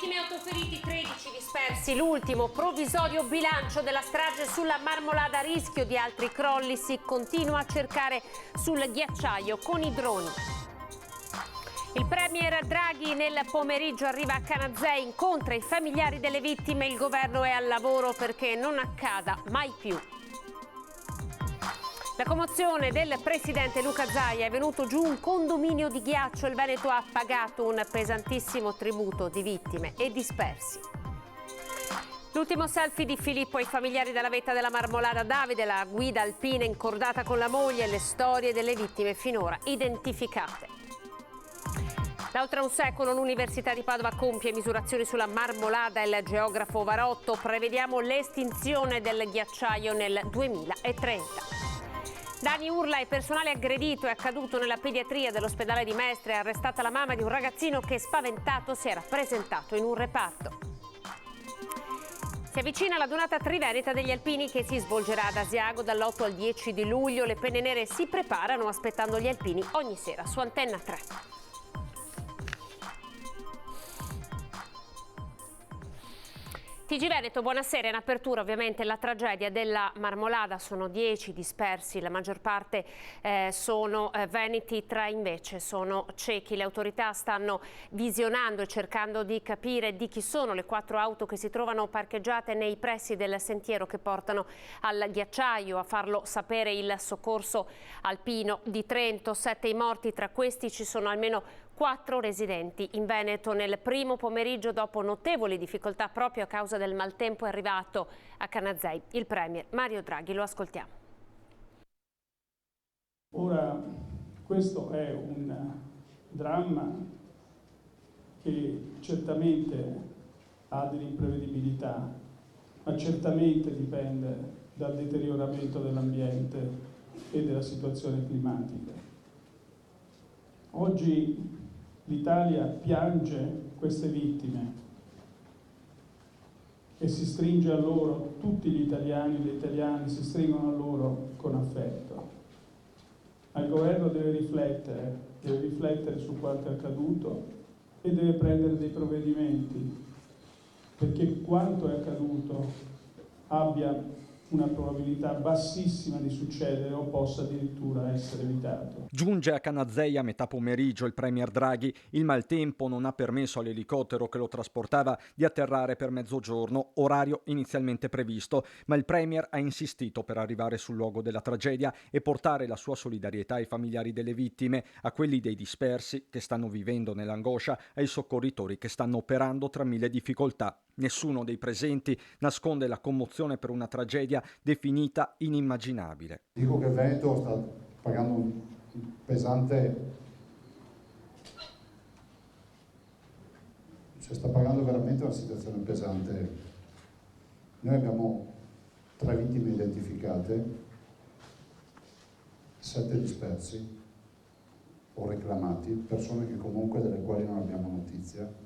vittime, 8 feriti, 13 dispersi. L'ultimo provvisorio bilancio della strage sulla Marmolada, a rischio di altri crolli. Si continua a cercare sul ghiacciaio con i droni. Il premier Draghi nel pomeriggio arriva a Canazei, incontra i familiari delle vittime. Il governo è al lavoro perché non accada mai più. La commozione del presidente Luca Zaia: è venuto giù un condominio di ghiaccio. Il Veneto ha pagato un pesantissimo tributo di vittime e dispersi. L'ultimo selfie di Filippo ai familiari della vetta della Marmolada. Davide, la guida alpina incordata con la moglie, e le storie delle vittime finora identificate. Da oltre un secolo l'Università di Padova compie misurazioni sulla Marmolada. Il geografo Varotto: prevediamo l'estinzione del ghiacciaio nel 2030. Dani urla e personale aggredito. È accaduto nella pediatria dell'ospedale di Mestre. È arrestata la mamma di un ragazzino che, spaventato, si era presentato in un reparto. Si avvicina la donata triveneta degli alpini che si svolgerà ad Asiago dall'8 al 10 di luglio. Le penne nere si preparano aspettando gli alpini ogni sera su Antenna 3. TG Veneto, buonasera. In apertura ovviamente la tragedia della Marmolada, sono 10 dispersi, la maggior parte sono veneti, 3 invece sono ciechi. Le autorità stanno visionando e cercando di capire di chi sono le 4 auto che si trovano parcheggiate nei pressi del sentiero che portano al ghiacciaio. A farlo sapere il soccorso alpino di Trento. 7 i morti, tra questi ci sono almeno 4 residenti. In Veneto nel primo pomeriggio, dopo notevoli difficoltà proprio a causa del maltempo, è arrivato a Canazei il premier Mario Draghi. Lo ascoltiamo. Ora, questo è un dramma che certamente ha dell'imprevedibilità, ma certamente dipende dal deterioramento dell'ambiente e della situazione climatica. Oggi l'Italia piange queste vittime e si stringe a loro, tutti gli italiani e le italiane si stringono a loro con affetto. Ma il governo deve riflettere su quanto è accaduto e deve prendere dei provvedimenti perché quanto è accaduto abbia una probabilità bassissima di succedere o possa addirittura essere evitato. Giunge a Canazei a metà pomeriggio il premier Draghi. Il maltempo non ha permesso all'elicottero che lo trasportava di atterrare per mezzogiorno, orario inizialmente previsto, ma il premier ha insistito per arrivare sul luogo della tragedia e portare la sua solidarietà ai familiari delle vittime, a quelli dei dispersi che stanno vivendo nell'angoscia, ai soccorritori che stanno operando tra mille difficoltà. Nessuno dei presenti nasconde la commozione per una tragedia definita inimmaginabile. Dico che il Veneto sta pagando un pesante, cioè sta pagando veramente una situazione pesante. Noi abbiamo 3 vittime identificate, 7 dispersi o reclamati, persone che comunque delle quali non abbiamo notizia.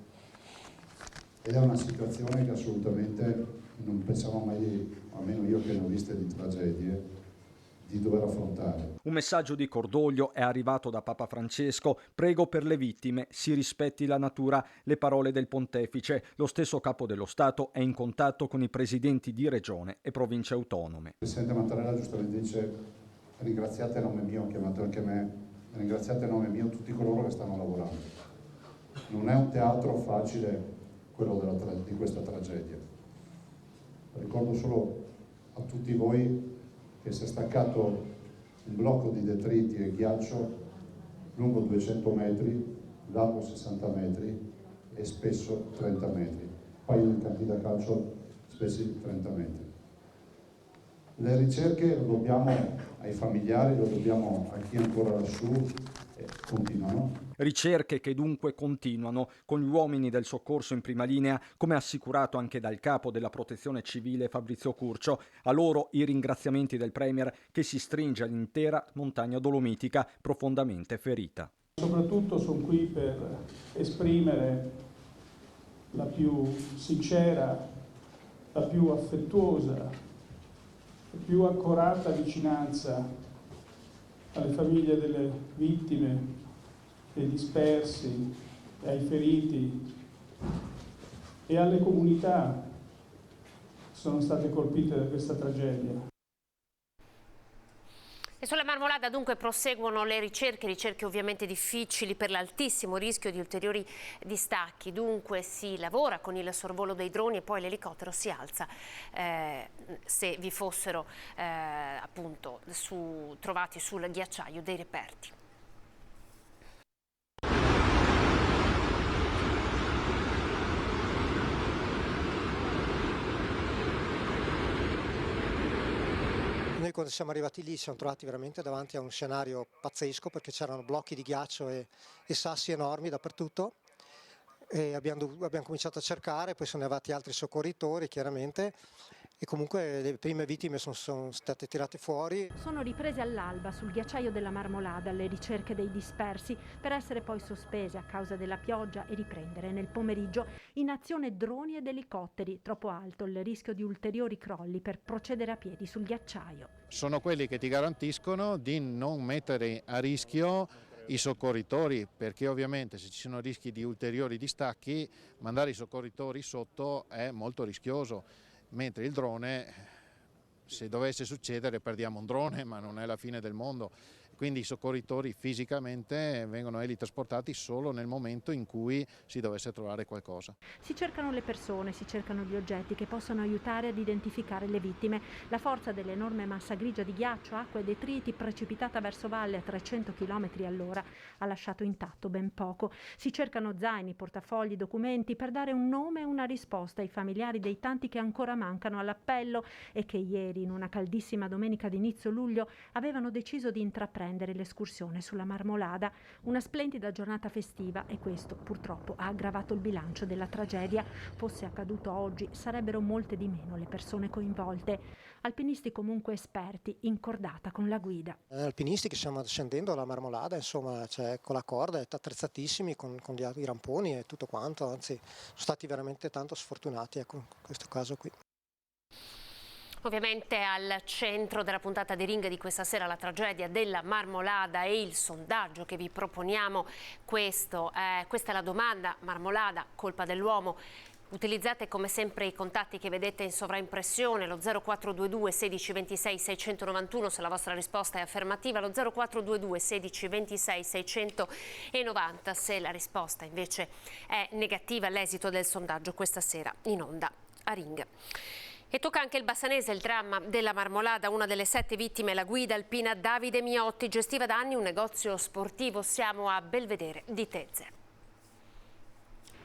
Ed è una situazione che assolutamente non pensavo mai, almeno io che ne ho viste di tragedie, di dover affrontare. Un messaggio di cordoglio è arrivato da Papa Francesco: prego per le vittime, si rispetti la natura, le parole del pontefice. Lo stesso capo dello Stato è in contatto con i presidenti di regione e province autonome. Il Presidente Mattarella giustamente dice: ringraziate a nome mio, ha chiamato anche me, ringraziate a nome mio tutti coloro che stanno lavorando. Non è un teatro facile quello di questa tragedia. Ricordo solo a tutti voi che si è staccato un blocco di detriti e ghiaccio lungo 200 metri, largo 60 metri e spesso 30 metri. Poi nei campi da calcio spessi 30 metri. Le ricerche lo dobbiamo ai familiari, lo dobbiamo a chi è ancora lassù e continuano. Ricerche che dunque continuano, con gli uomini del soccorso in prima linea, come assicurato anche dal capo della Protezione Civile Fabrizio Curcio. A loro i ringraziamenti del premier, che si stringe all'intera montagna dolomitica profondamente ferita. Soprattutto sono qui per esprimere la più sincera, la più affettuosa, la più accorata vicinanza alle famiglie delle vittime, dei dispersi e ai feriti, e alle comunità che sono state colpite da questa tragedia. E sulla Marmolada dunque proseguono le ricerche ovviamente difficili per l'altissimo rischio di ulteriori distacchi. Dunque si lavora con il sorvolo dei droni e poi l'elicottero si alza se vi fossero appunto trovati sul ghiacciaio dei reperti. Noi quando siamo arrivati lì ci siamo trovati veramente davanti a un scenario pazzesco, perché c'erano blocchi di ghiaccio e sassi enormi dappertutto, e abbiamo cominciato a cercare, poi sono arrivati altri soccorritori chiaramente, e comunque le prime vittime sono state tirate fuori. Sono riprese all'alba sul ghiacciaio della Marmolada alle ricerche dei dispersi, per essere poi sospese a causa della pioggia e riprendere nel pomeriggio in azione droni ed elicotteri. Troppo alto il rischio di ulteriori crolli per procedere a piedi sul ghiacciaio. Sono quelli che ti garantiscono di non mettere a rischio i soccorritori, perché ovviamente se ci sono rischi di ulteriori distacchi, mandare i soccorritori sotto è molto rischioso. Mentre il drone, se dovesse succedere, perdiamo un drone, ma non è la fine del mondo. Quindi i soccorritori fisicamente vengono trasportati solo nel momento in cui si dovesse trovare qualcosa. Si cercano le persone, si cercano gli oggetti che possono aiutare ad identificare le vittime. La forza dell'enorme massa grigia di ghiaccio, acqua e detriti precipitata verso valle a 300 km all'ora ha lasciato intatto ben poco. Si cercano zaini, portafogli, documenti per dare un nome e una risposta ai familiari dei tanti che ancora mancano all'appello e che ieri, in una caldissima domenica di inizio luglio, avevano deciso di intraprendere l'escursione sulla Marmolada. Una splendida giornata festiva, e questo purtroppo ha aggravato il bilancio della tragedia. Fosse accaduto oggi sarebbero molte di meno le persone coinvolte. Alpinisti comunque esperti, in cordata con la guida. Alpinisti che stiamo scendendo alla Marmolada, insomma, con la corda, attrezzatissimi con i ramponi e tutto quanto, anzi sono stati veramente tanto sfortunati, ecco, in questo caso qui. Ovviamente al centro della puntata di Ring di questa sera la tragedia della Marmolada e il sondaggio che vi proponiamo. Questa è la domanda: Marmolada, colpa dell'uomo? Utilizzate come sempre i contatti che vedete in sovraimpressione, lo 0422 16 26 691 se la vostra risposta è affermativa, lo 0422 16 26 690 se la risposta invece è negativa. L'esito del sondaggio questa sera in onda a Ring. E tocca anche il bassanese, il dramma della Marmolada. Una delle 7 vittime, la guida alpina Davide Miotti, gestiva da anni un negozio sportivo. Siamo a Belvedere di Tezze.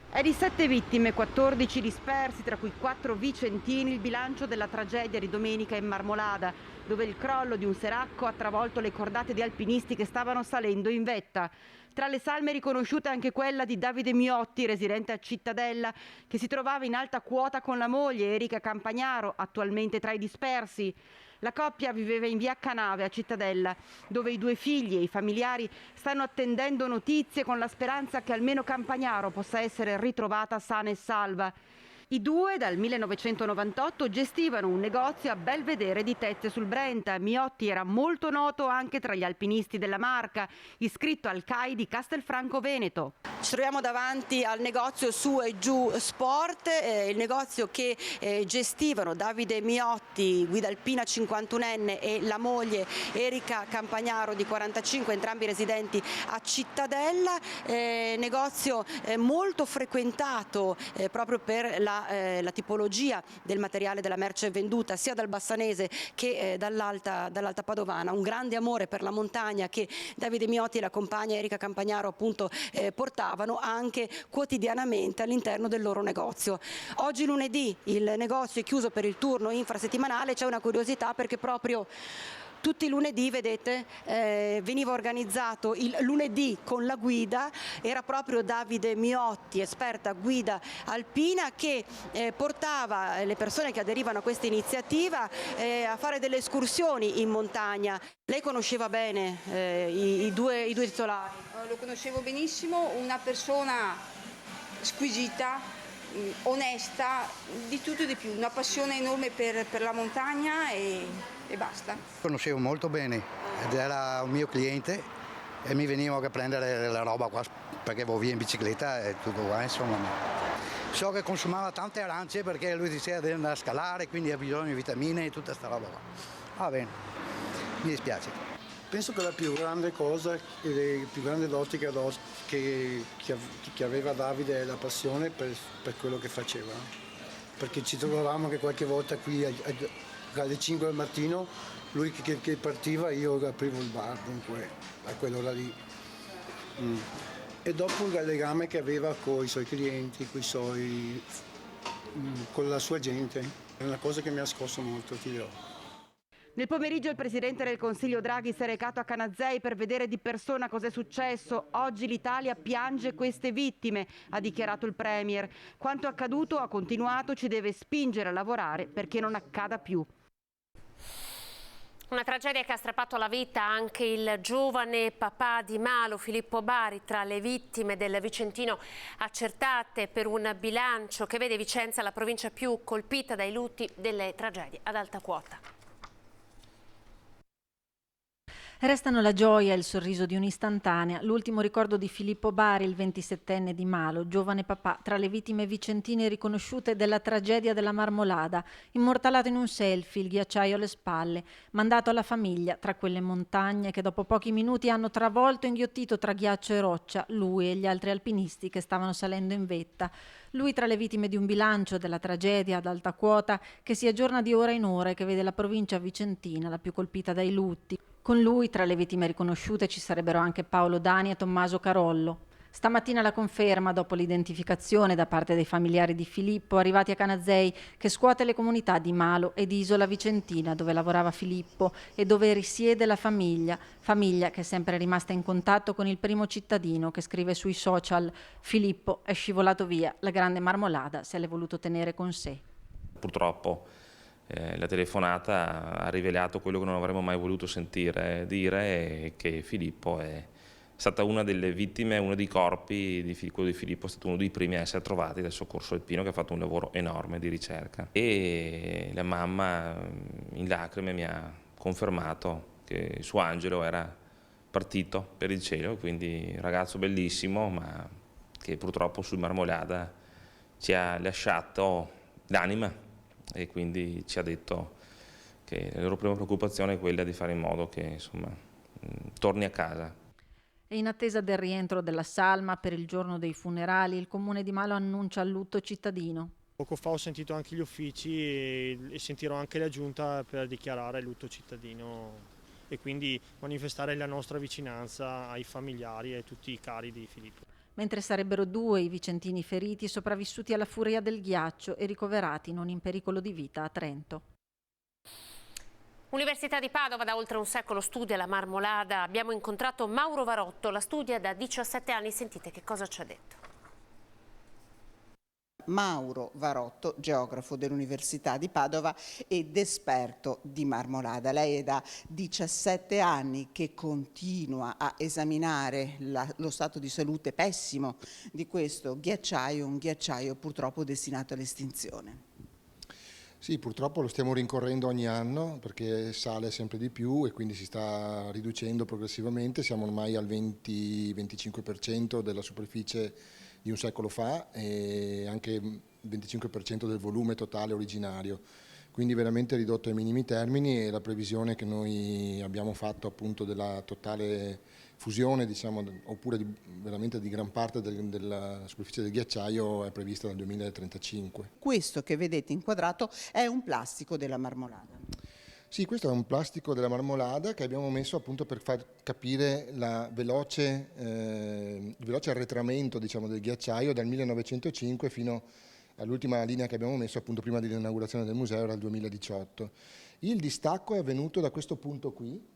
È di 7 vittime, 14 dispersi, tra cui 4 vicentini, il bilancio della tragedia di domenica in Marmolada, dove il crollo di un seracco ha travolto le cordate di alpinisti che stavano salendo in vetta. Tra le salme riconosciute anche quella di Davide Miotti, residente a Cittadella, che si trovava in alta quota con la moglie Erika Campagnaro, attualmente tra i dispersi. La coppia viveva in via Canave a Cittadella, dove i 2 figli e i familiari stanno attendendo notizie con la speranza che almeno Campagnaro possa essere ritrovata sana e salva. I 2 dal 1998 gestivano un negozio a Belvedere di Tezze sul Brenta. Miotti era molto noto anche tra gli alpinisti della Marca, iscritto al CAI di Castelfranco Veneto. Ci troviamo davanti al negozio Su e Giù Sport, il negozio che gestivano Davide Miotti, guida alpina 51enne, e la moglie Erika Campagnaro di 45, entrambi residenti a Cittadella. Negozio molto frequentato proprio per la tipologia del materiale della merce venduta sia dal bassanese che dall'alta padovana. Un grande amore per la montagna che Davide Miotti e la compagna Erika Campagnaro appunto portavano anche quotidianamente all'interno del loro negozio. Oggi lunedì il negozio è chiuso per il turno infrasettimanale. C'è una curiosità perché proprio tutti i lunedì, vedete, veniva organizzato il lunedì con la guida. Era proprio Davide Miotti, esperta guida alpina, che portava le persone che aderivano a questa iniziativa a fare delle escursioni in montagna. Lei conosceva bene i due titolari? Lo conoscevo benissimo, una persona squisita, onesta, di tutto e di più, una passione enorme per la montagna e basta. Conoscevo molto bene ed era un mio cliente e mi venivo a prendere la roba qua perché avevo via in bicicletta e tutto qua, insomma. So che consumava tante arance perché lui diceva deve andare a scalare, quindi ha bisogno di vitamine e tutta sta roba qua. Va bene, mi dispiace. Penso che la più grande cosa, le più grandi doti che aveva Davide è la passione per quello che faceva. Perché ci trovavamo anche qualche volta qui alle 5 del mattino, lui che partiva, io aprivo il bar, dunque a quell'ora lì. E dopo il legame che aveva con i suoi clienti, con la sua gente, è una cosa che mi ha scosso molto, ti dirò. Nel pomeriggio il Presidente del Consiglio Draghi si è recato a Canazei per vedere di persona cosa è successo. Oggi l'Italia piange queste vittime, ha dichiarato il Premier. Quanto accaduto, ha continuato, ci deve spingere a lavorare perché non accada più. Una tragedia che ha strappato la vita anche il giovane papà di Malo, Filippo Bari, tra le vittime del Vicentino accertate per un bilancio che vede Vicenza la provincia più colpita dai lutti delle tragedie ad alta quota. Restano la gioia e il sorriso di un'istantanea, l'ultimo ricordo di Filippo Bari, il 27enne di Malo, giovane papà tra le vittime vicentine riconosciute della tragedia della Marmolada, immortalato in un selfie, il ghiacciaio alle spalle, mandato alla famiglia tra quelle montagne che dopo pochi minuti hanno travolto e inghiottito tra ghiaccio e roccia lui e gli altri alpinisti che stavano salendo in vetta. Lui tra le vittime di un bilancio della tragedia ad alta quota che si aggiorna di ora in ora e che vede la provincia vicentina la più colpita dai lutti. Con lui, tra le vittime riconosciute, ci sarebbero anche Paolo Dani e Tommaso Carollo. Stamattina la conferma, dopo l'identificazione da parte dei familiari di Filippo, arrivati a Canazei, che scuote le comunità di Malo e di Isola Vicentina, dove lavorava Filippo e dove risiede la famiglia che è sempre rimasta in contatto con il primo cittadino che scrive sui social: Filippo è scivolato via, la grande Marmolada se l'è voluto tenere con sé. Purtroppo la telefonata ha rivelato quello che non avremmo mai voluto sentire dire, che Filippo è stata una delle vittime, uno dei corpi di quello di Filippo è stato uno dei primi a essere trovati dal soccorso alpino, che ha fatto un lavoro enorme di ricerca. E la mamma in lacrime mi ha confermato che suo Angelo era partito per il cielo, quindi un ragazzo bellissimo, ma che purtroppo sul Marmolada ci ha lasciato l'anima. E quindi ci ha detto che la loro prima preoccupazione è quella di fare in modo che insomma torni a casa. E in attesa del rientro della salma per il giorno dei funerali, il comune di Malo annuncia il lutto cittadino. Poco fa ho sentito anche gli uffici e sentirò anche la giunta per dichiarare il lutto cittadino e quindi manifestare la nostra vicinanza ai familiari e a tutti i cari di Filippo. Mentre sarebbero 2 i vicentini feriti sopravvissuti alla furia del ghiaccio e ricoverati non in pericolo di vita a Trento. Università di Padova da oltre un secolo studia la Marmolada. Abbiamo incontrato Mauro Varotto, la studia da 17 anni. Sentite che cosa ci ha detto. Mauro Varotto, geografo dell'Università di Padova ed esperto di Marmolada. Lei è da 17 anni che continua a esaminare lo stato di salute pessimo di questo ghiacciaio, un ghiacciaio purtroppo destinato all'estinzione. Sì, purtroppo lo stiamo rincorrendo ogni anno perché sale sempre di più e quindi si sta riducendo progressivamente. Siamo ormai al 20-25% della superficie di un secolo fa e anche il 25% del volume totale originario, quindi veramente ridotto ai minimi termini, e la previsione che noi abbiamo fatto appunto della totale fusione, diciamo, oppure veramente di gran parte della superficie del ghiacciaio è prevista dal 2035. Questo che vedete inquadrato è un plastico della Marmolada. Sì, questo è un plastico della Marmolada che abbiamo messo appunto per far capire il veloce arretramento, diciamo, del ghiacciaio dal 1905 fino all'ultima linea che abbiamo messo appunto prima dell'inaugurazione del museo, era il 2018. Il distacco è avvenuto da questo punto qui,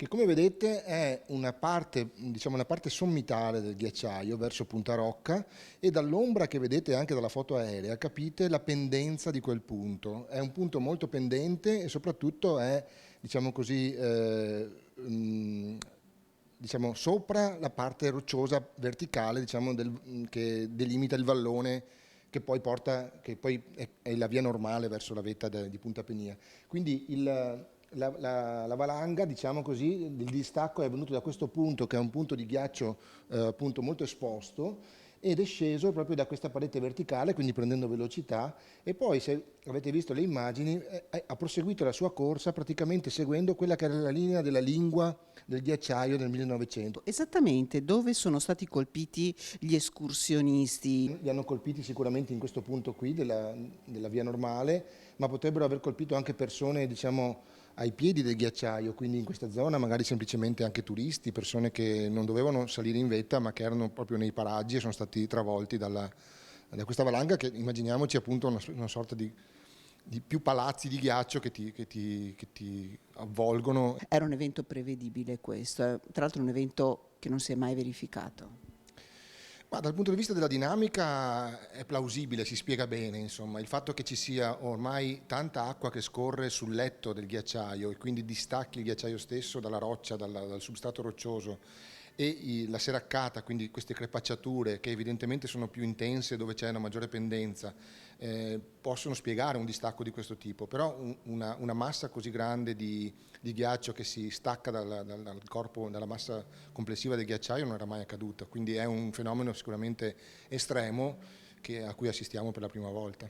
che come vedete è una parte, diciamo, una parte sommitale del ghiacciaio verso Punta Rocca, e dall'ombra che vedete anche dalla foto aerea capite la pendenza di quel punto. È un punto molto pendente e soprattutto è, diciamo così, diciamo, sopra la parte rocciosa verticale, diciamo, che delimita il vallone che poi è la via normale verso la vetta di Punta Penia. Quindi la valanga, diciamo così, il distacco è venuto da questo punto, che è un punto di ghiaccio appunto molto esposto, ed è sceso proprio da questa parete verticale, quindi prendendo velocità, e poi, se avete visto le immagini, ha proseguito la sua corsa praticamente seguendo quella che era la linea della lingua del ghiacciaio del 1900. Esattamente, dove sono stati colpiti gli escursionisti? Li hanno colpiti sicuramente in questo punto qui della via normale, ma potrebbero aver colpito anche persone, diciamo, ai piedi del ghiacciaio, quindi in questa zona magari semplicemente anche turisti, persone che non dovevano salire in vetta ma che erano proprio nei paraggi e sono stati travolti da questa valanga che, immaginiamoci, appunto una sorta di più palazzi di ghiaccio che ti avvolgono. Era un evento prevedibile questo, tra l'altro un evento che non si è mai verificato. Ma dal punto di vista della dinamica è plausibile, si spiega bene, insomma, il fatto che ci sia ormai tanta acqua che scorre sul letto del ghiacciaio e quindi distacchi il ghiacciaio stesso dalla roccia, dal substrato roccioso, e la seraccata, quindi queste crepacciature che evidentemente sono più intense dove c'è una maggiore pendenza, possono spiegare un distacco di questo tipo, però una massa così grande di ghiaccio che si stacca dal corpo, dalla massa complessiva del ghiacciaio non era mai accaduta, quindi è un fenomeno sicuramente estremo a cui assistiamo per la prima volta.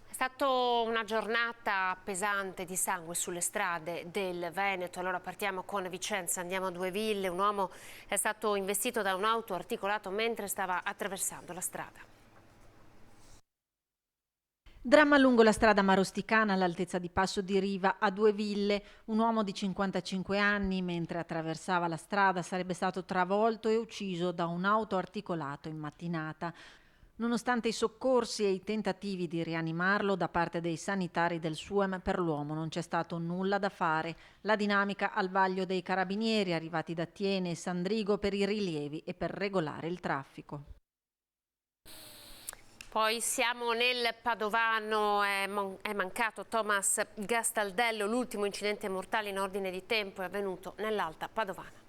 È stata una giornata pesante di sangue sulle strade del Veneto. Allora partiamo con Vicenza, andiamo a Due Ville. Un uomo è stato investito da un'auto articolato mentre stava attraversando la strada. Dramma lungo la strada Marosticana all'altezza di Passo di Riva a Due Ville. Un uomo di 55 anni, mentre attraversava la strada, sarebbe stato travolto e ucciso da un auto articolato in mattinata. Nonostante i soccorsi e i tentativi di rianimarlo da parte dei sanitari del SUEM, per l'uomo non c'è stato nulla da fare. La dinamica al vaglio dei carabinieri arrivati da Tiene e Sandrigo per i rilievi e per regolare il traffico. Poi siamo nel Padovano, è mancato Thomas Gastaldello, l'ultimo incidente mortale in ordine di tempo è avvenuto nell'Alta Padovana.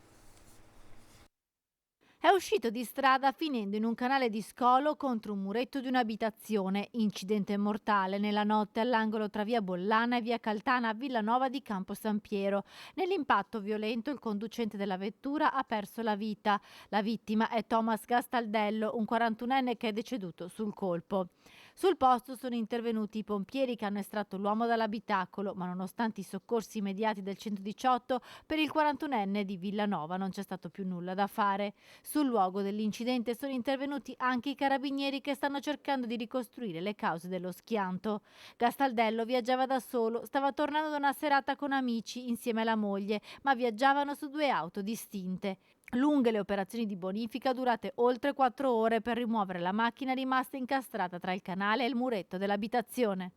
È uscito di strada finendo in un canale di scolo contro un muretto di un'abitazione. Incidente mortale nella notte all'angolo tra via Bollana e via Caltana a Villanova di Campo San Piero. Nell'impatto violento il conducente della vettura ha perso la vita. La vittima è Thomas Gastaldello, un 41enne che è deceduto sul colpo. Sul posto sono intervenuti i pompieri che hanno estratto l'uomo dall'abitacolo, ma nonostante i soccorsi immediati del 118, per il 41enne di Villanova non c'è stato più nulla da fare. Sul luogo dell'incidente sono intervenuti anche i carabinieri che stanno cercando di ricostruire le cause dello schianto. Gastaldello viaggiava da solo, stava tornando da una serata con amici insieme alla moglie, ma viaggiavano su 2 auto distinte. Lunghe le operazioni di bonifica durate oltre 4 ore per rimuovere la macchina rimasta incastrata tra il canale e il muretto dell'abitazione.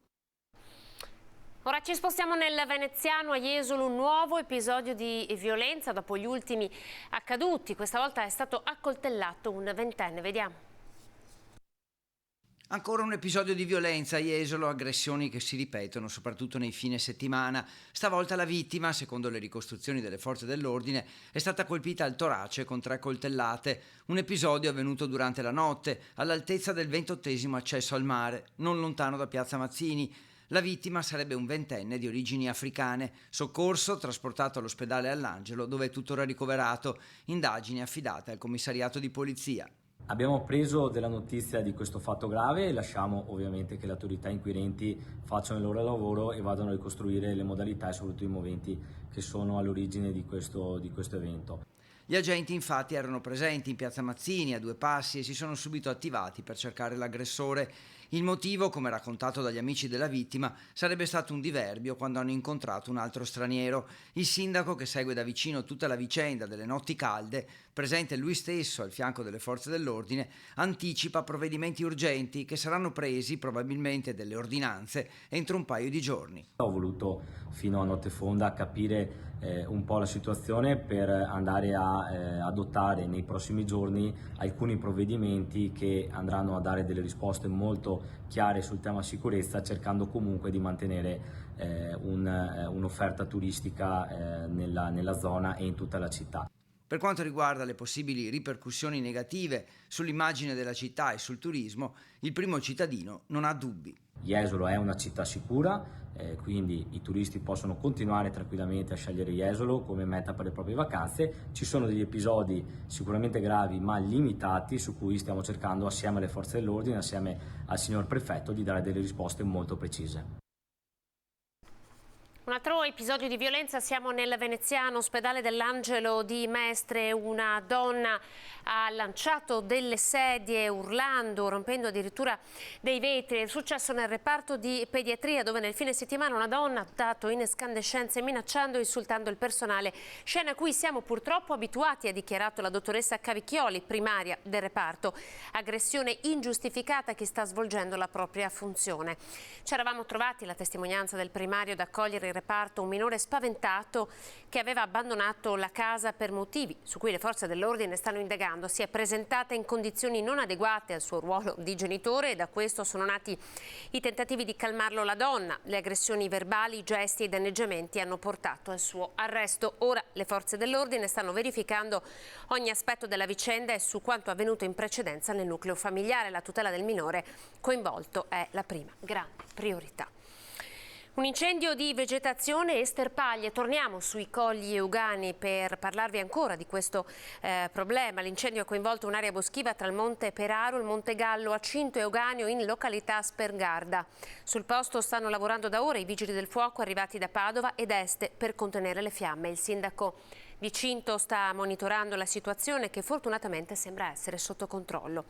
Ora ci spostiamo nel veneziano, a Jesolo, un nuovo episodio di violenza dopo gli ultimi accaduti. Questa volta è stato accoltellato un 20enne, vediamo. Ancora un episodio di violenza a Jesolo, aggressioni che si ripetono soprattutto nei fine settimana. Stavolta la vittima, secondo le ricostruzioni delle forze dell'ordine, è stata colpita al torace con 3 coltellate. Un episodio avvenuto durante la notte, all'altezza del 28° accesso al mare, non lontano da Piazza Mazzini. La vittima sarebbe un 20enne di origini africane. Soccorso, trasportato all'ospedale All'Angelo, dove è tuttora ricoverato. Indagini affidate al commissariato di polizia. Abbiamo preso della notizia di questo fatto grave e lasciamo ovviamente che le autorità inquirenti facciano il loro lavoro e vadano a ricostruire le modalità e soprattutto i moventi che sono all'origine di questo evento. Gli agenti infatti erano presenti in Piazza Mazzini a 2 passi e si sono subito attivati per cercare l'aggressore. Il motivo, come raccontato dagli amici della vittima, sarebbe stato un diverbio quando hanno incontrato un altro straniero. Il sindaco, che segue da vicino tutta la vicenda delle notti calde, presente lui stesso al fianco delle forze dell'ordine, anticipa provvedimenti urgenti che saranno presi, probabilmente delle ordinanze, entro un paio di giorni. Ho voluto fino a notte fonda capire un po' la situazione per andare a adottare nei prossimi giorni alcuni provvedimenti che andranno a dare delle risposte molto chiare sul tema sicurezza, cercando comunque di mantenere un'offerta turistica nella zona e in tutta la città. Per quanto riguarda le possibili ripercussioni negative sull'immagine della città e sul turismo, il primo cittadino non ha dubbi. Jesolo è una città sicura, quindi i turisti possono continuare tranquillamente a scegliere Jesolo come meta per le proprie vacanze. Ci sono degli episodi sicuramente gravi ma limitati su cui stiamo cercando assieme alle forze dell'ordine, assieme al signor prefetto, di dare delle risposte molto precise. Un altro episodio di violenza, siamo nel veneziano ospedale dell'Angelo di Mestre. Una donna ha lanciato delle sedie urlando, rompendo addirittura dei vetri. È successo nel reparto di pediatria, dove nel fine settimana una donna ha dato in escandescenze minacciando e insultando il personale, scena a cui siamo purtroppo abituati, ha dichiarato la dottoressa Cavicchioli, primaria del reparto. Aggressione ingiustificata che sta svolgendo la propria funzione. Ci eravamo trovati la testimonianza del primario ad accogliere reparto un minore spaventato che aveva abbandonato la casa per motivi su cui le forze dell'ordine stanno indagando. Si è presentata in condizioni non adeguate al suo ruolo di genitore e da questo sono nati i tentativi di calmarlo la donna. Le aggressioni verbali, gesti e danneggiamenti hanno portato al suo arresto. Ora le forze dell'ordine stanno verificando ogni aspetto della vicenda e su quanto avvenuto in precedenza nel nucleo familiare. La tutela del minore coinvolto è la prima grande priorità. Un incendio di vegetazione e sterpaglie. Torniamo sui Colli Euganei per parlarvi ancora di questo problema. L'incendio ha coinvolto un'area boschiva tra il Monte Peraro, il Monte Gallo, a Cinto Euganeo, in località Spergarda. Sul posto stanno lavorando da ora i vigili del fuoco arrivati da Padova ed Este per contenere le fiamme. Il sindaco di Cinto sta monitorando la situazione che fortunatamente sembra essere sotto controllo.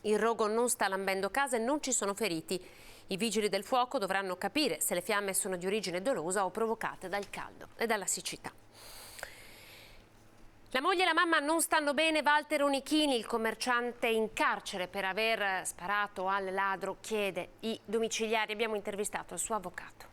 Il rogo non sta lambendo casa e non ci sono feriti. I vigili del fuoco dovranno capire se le fiamme sono di origine dolosa o provocate dal caldo e dalla siccità. La moglie e la mamma non stanno bene. Walter Onichini, il commerciante in carcere per aver sparato al ladro, chiede i domiciliari. Abbiamo intervistato il suo avvocato.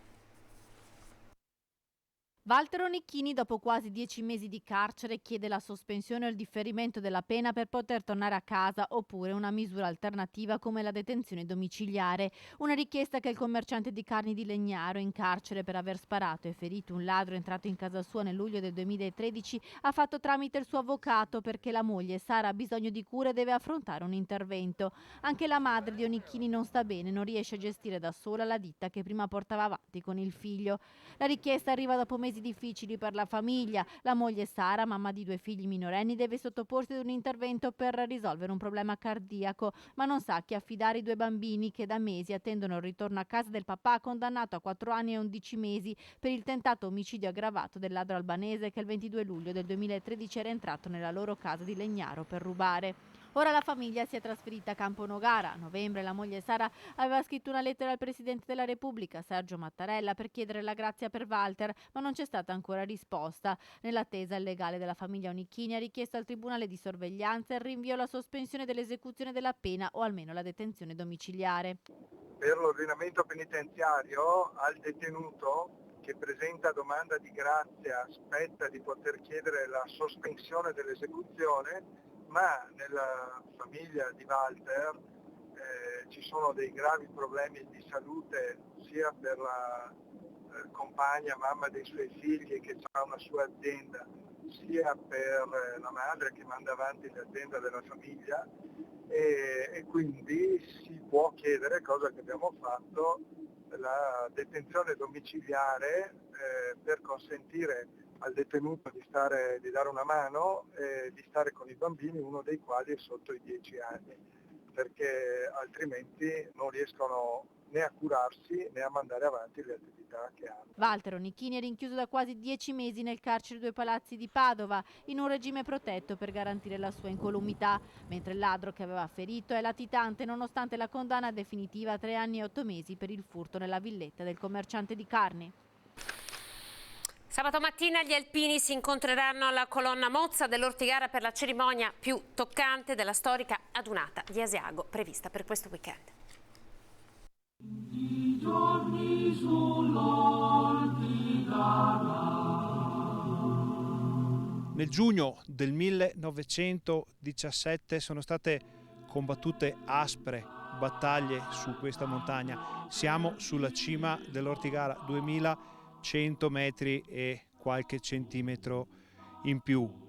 Walter Onichini, dopo quasi 10 mesi di carcere, chiede la sospensione o il differimento della pena per poter tornare a casa oppure una misura alternativa come la detenzione domiciliare. Una richiesta che il commerciante di carni di Legnaro, in carcere per aver sparato e ferito un ladro entrato in casa sua nel luglio del 2013, ha fatto tramite il suo avvocato perché la moglie Sara ha bisogno di cure e deve affrontare un intervento. Anche la madre di Onichini non sta bene, non riesce a gestire da sola la ditta che prima portava avanti con il figlio. La richiesta arriva dopo mesi difficili per la famiglia. La moglie Sara, mamma di 2 figli minorenni, deve sottoporsi ad un intervento per risolvere un problema cardiaco, ma non sa a chi affidare i 2 bambini che da mesi attendono il ritorno a casa del papà, condannato a 4 anni e 11 mesi per il tentato omicidio aggravato del ladro albanese che il 22 luglio del 2013 era entrato nella loro casa di Legnaro per rubare. Ora la famiglia si è trasferita a Camponogara. A novembre la moglie Sara aveva scritto una lettera al Presidente della Repubblica, Sergio Mattarella, per chiedere la grazia per Walter, ma non c'è stata ancora risposta. Nell'attesa, il legale della famiglia Onichini ha richiesto al Tribunale di sorveglianza il rinvio alla sospensione dell'esecuzione della pena o almeno la detenzione domiciliare. Per l'ordinamento penitenziario al detenuto che presenta domanda di grazia spetta di poter chiedere la sospensione dell'esecuzione, ma nella famiglia di Walter ci sono dei gravi problemi di salute sia per la compagna, mamma dei suoi figli che ha una sua azienda, sia per la madre che manda avanti l'azienda della famiglia e quindi si può chiedere, cosa che abbiamo fatto, la detenzione domiciliare per consentire al detenuto di dare una mano e di stare con i bambini, uno dei quali è sotto i 10 anni, perché altrimenti non riescono né a curarsi né a mandare avanti le attività che hanno. Walter Onichini è rinchiuso da quasi 10 mesi nel carcere 2 Palazzi di Padova, in un regime protetto per garantire la sua incolumità, mentre il ladro che aveva ferito è latitante nonostante la condanna definitiva a 3 anni e 8 mesi per il furto nella villetta del commerciante di carni. Sabato mattina gli alpini si incontreranno alla colonna Mozza dell'Ortigara per la cerimonia più toccante della storica adunata di Asiago prevista per questo weekend. Nel giugno del 1917 sono state combattute aspre battaglie su questa montagna. Siamo sulla cima dell'Ortigara, 2100 metri e qualche centimetro in più.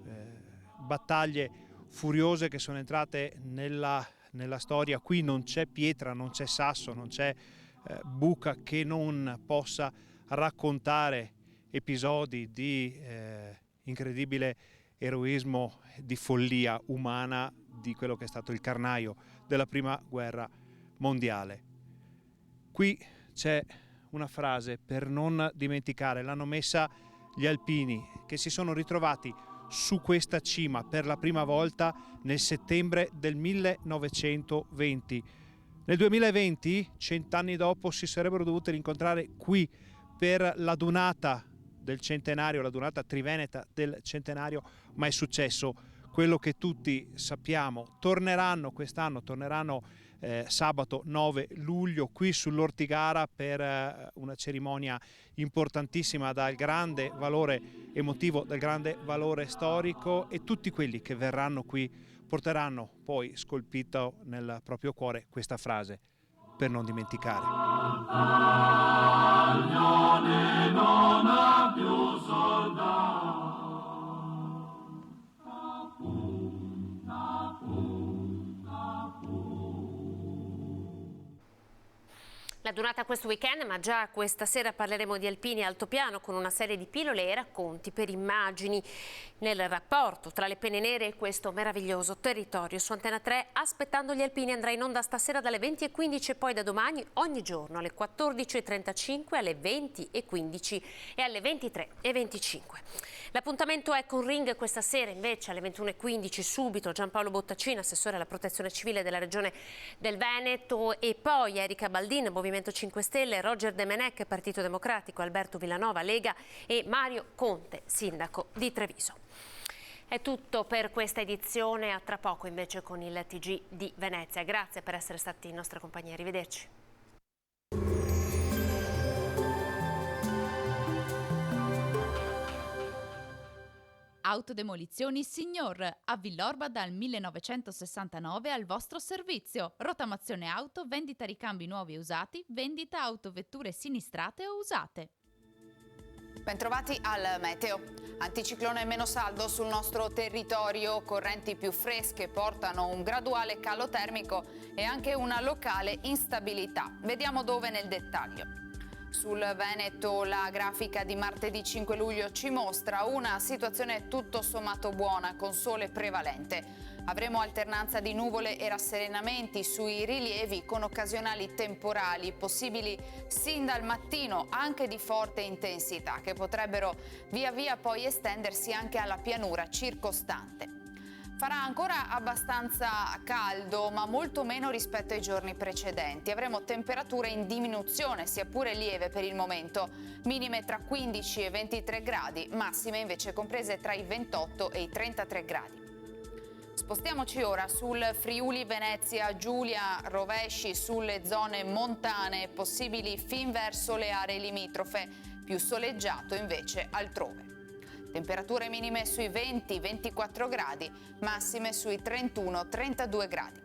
battaglie furiose che sono entrate nella storia. Qui non c'è pietra, non c'è sasso, non c'è buca che non possa raccontare episodi di incredibile eroismo, di follia umana di quello che è stato il carnaio della prima guerra mondiale. Qui c'è una frase per non dimenticare, l'hanno messa gli alpini che si sono ritrovati su questa cima per la prima volta nel settembre del 1920. Nel 2020, 100 anni dopo, si sarebbero dovuti rincontrare qui per la dunata del centenario, la dunata triveneta del centenario, ma è successo quello che tutti sappiamo. Torneranno quest'anno, sabato 9 luglio qui sull'Ortigara per una cerimonia importantissima dal grande valore emotivo, dal grande valore storico, e tutti quelli che verranno qui porteranno poi scolpito nel proprio cuore questa frase per non dimenticare. Non ha più soldati. La durata questo weekend, ma già questa sera parleremo di alpini e altopiano con una serie di pillole e racconti per immagini nel rapporto tra le penne nere e questo meraviglioso territorio. Su Antena 3, Aspettando gli alpini andrà in onda stasera dalle 20:15 e poi da domani ogni giorno alle 14:35, alle 20:15 e alle 23:25. L'appuntamento è con Ring questa sera invece alle 21:15 subito Giampaolo Bottacino, assessore alla protezione civile della regione del Veneto, e poi Erika Baldin, Movimento 5 Stelle, Roger De Menec, Partito Democratico, Alberto Villanova, Lega, e Mario Conte, sindaco di Treviso. È tutto per questa edizione, a tra poco invece con il TG di Venezia. Grazie per essere stati in nostra compagnia, arrivederci. Autodemolizioni Signor, a Villorba dal 1969 al vostro servizio. Rottamazione auto, vendita ricambi nuovi e usati, vendita autovetture sinistrate o usate. Bentrovati al meteo. Anticiclone meno saldo sul nostro territorio, correnti più fresche portano un graduale calo termico e anche una locale instabilità. Vediamo dove nel dettaglio. Sul Veneto la grafica di martedì 5 luglio ci mostra una situazione tutto sommato buona con sole prevalente. Avremo alternanza di nuvole e rasserenamenti sui rilievi con occasionali temporali possibili sin dal mattino, anche di forte intensità, che potrebbero via via poi estendersi anche alla pianura circostante. Farà ancora abbastanza caldo, ma molto meno rispetto ai giorni precedenti. Avremo temperature in diminuzione, sia pure lieve per il momento. Minime tra 15 e 23 gradi, massime invece comprese tra i 28 e i 33 gradi. Spostiamoci ora sul Friuli Venezia Giulia, rovesci sulle zone montane, possibili fin verso le aree limitrofe, più soleggiato invece altrove. Temperature minime sui 20-24 gradi, massime sui 31-32 gradi.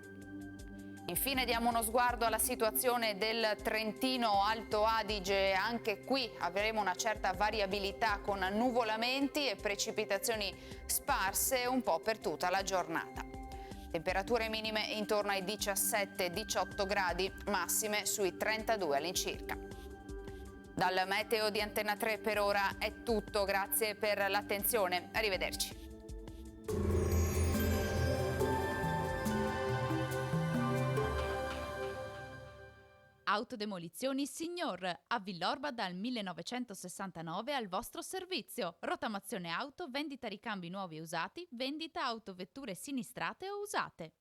Infine diamo uno sguardo alla situazione del Trentino Alto Adige. Anche qui avremo una certa variabilità con nuvolamenti e precipitazioni sparse un po' per tutta la giornata. Temperature minime intorno ai 17-18 gradi, massime sui 32 all'incirca. Dal meteo di Antena 3 per ora è tutto, grazie per l'attenzione, arrivederci. Autodemolizioni Signor, a Villorba dal 1969 al vostro servizio. Rottamazione auto, vendita ricambi nuovi e usati, vendita autovetture sinistrate o usate.